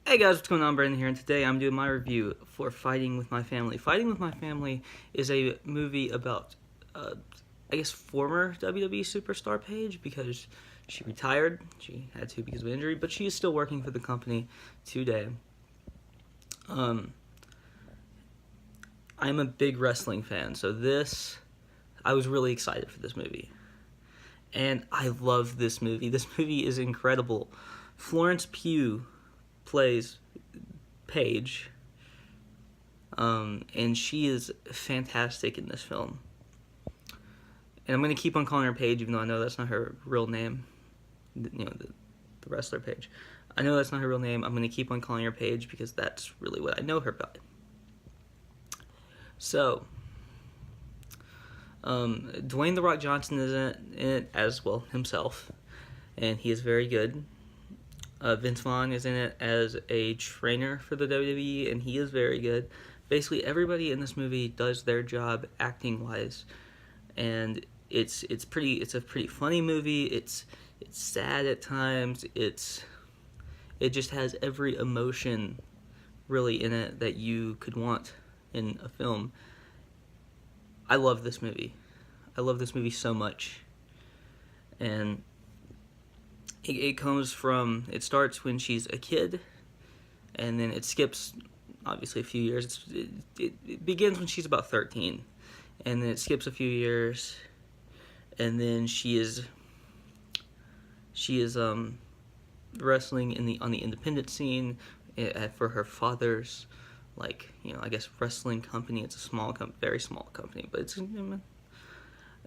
Hey guys, what's going on? Brandon here, and today I'm doing my review for Fighting with My Family. Fighting with My Family is a movie about, I guess, former WWE superstar Paige, because she retired. She had to because of injury, but she is still working for the company today. Um, I'm a big wrestling fan, so I was really excited for this movie. And I love this movie. This movie is incredible. Florence Pugh plays Paige, and she is fantastic in this film. And I'm going to keep on calling her Paige, even though I know that's not her real name. The wrestler Paige. I know that's not her real name. I'm going to keep on calling her Paige because that's really what I know her by. So, Dwayne "The Rock" Johnson is in it as well himself, and he is very good. Vince Vaughn is in it as a trainer for the WWE, and he is very good. Basically, everybody in this movie does their job acting wise, and it's a pretty funny movie. It's sad at times. It just has every emotion really in it that you could want in a film. I love this movie. I love this movie so much, and it starts when she's a kid, and then it skips obviously a few years. It begins when she's about 13, and then it skips a few years, and then she is wrestling on the independent scene for her father's, I guess, wrestling company. It's a very small company, but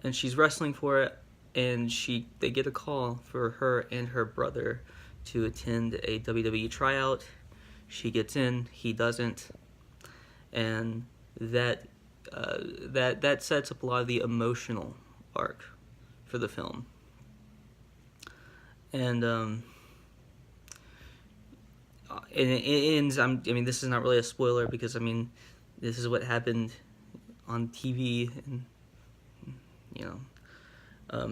and she's wrestling for it, and they get a call for her and her brother to attend a WWE tryout. She gets in, he doesn't, and that sets up a lot of the emotional arc for the film. And it ends. This is not really a spoiler because this is what happened on TV, and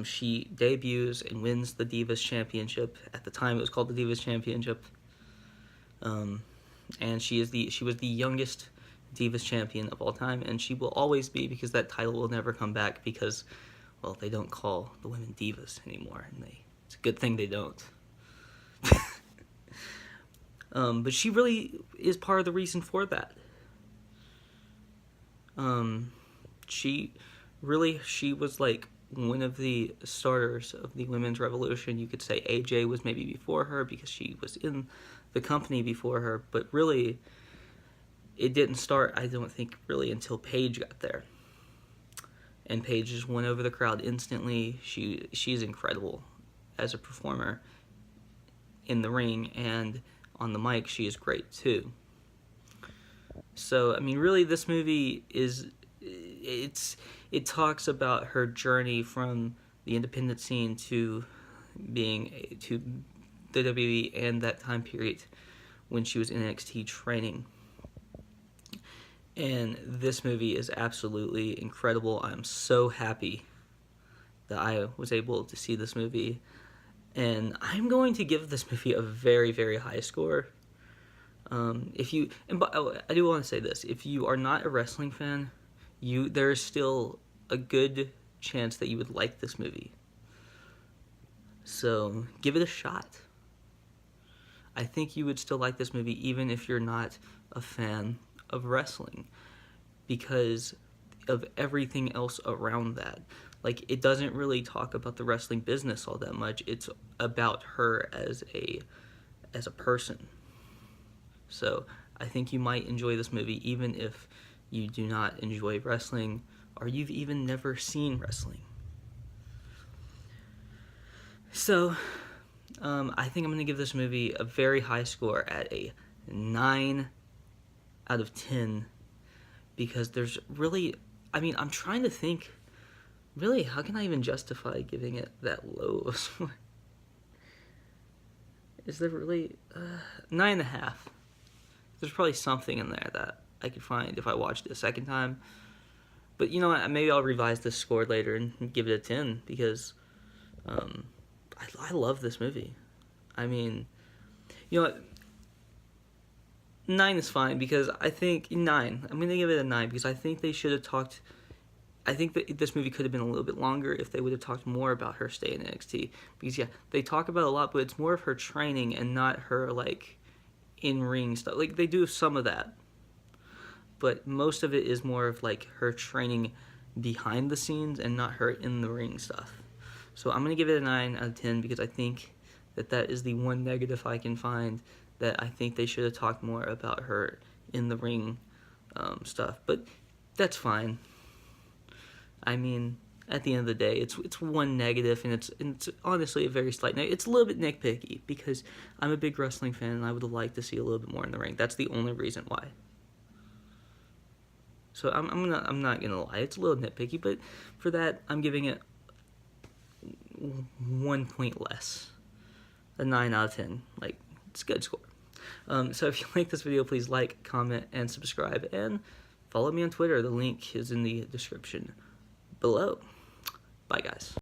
she debuts and wins the Divas Championship. At the time, it was called the Divas Championship. And she was the youngest Divas Champion of all time, and she will always be, because that title will never come back because, well, they don't call the women divas anymore, and it's a good thing they don't. But she really is part of the reason for that. She was like one of the starters of the women's revolution. You could say AJ was maybe before her because she was in the company before her, but really it didn't start, I don't think, really until Paige got there. And Paige just won over the crowd instantly. She's incredible as a performer in the ring, and on the mic she is great too. So really, this movie it talks about her journey from the independent scene to the WWE, and that time period when she was in NXT training. And this movie is absolutely incredible. I'm so happy that I was able to see this movie, and I'm going to give this movie a very, very high score. I do want to say this: if you are not a wrestling fan, there's still a good chance that you would like this movie. So give it a shot. I think you would still like this movie even if you're not a fan of wrestling, because of everything else around that. Like, it doesn't really talk about the wrestling business all that much. It's about her as a person. So I think you might enjoy this movie even if you do not enjoy wrestling, or you've even never seen wrestling. So I think I'm going to give this movie a very high score at a 9 out of 10, because there's really, I'm trying to think, really, how can I even justify giving it that low of a score? Is there really 9.5? There's probably something in there that I could find if I watched it a second time. But you know what, maybe I'll revise this score later and give it a 10, because I love this movie. You know what, 9 is fine because I think 9. I'm gonna give it a 9 because I think they should have talked. I think that this movie could have been a little bit longer if they would have talked more about her stay in NXT. Because yeah, they talk about it a lot, but it's more of her training and not her like in ring stuff. Like they do some of that, but most of it is more of like her training behind the scenes and not her in the ring stuff. So I'm gonna give it a 9 out of 10 because I think that is the one negative I can find, that I think they should have talked more about her in the ring stuff. But that's fine. I mean, at the end of the day, it's one negative, and it's honestly a very slight negative. It's a little bit nitpicky because I'm a big wrestling fan and I would like to see a little bit more in the ring. That's the only reason why. So I'm not gonna lie, it's a little nitpicky, but for that I'm giving it 1 point less, a 9 out of 10. Like, it's a good score. So if you like this video, please like, comment, and subscribe, and follow me on Twitter. The link is in the description below. Bye, guys.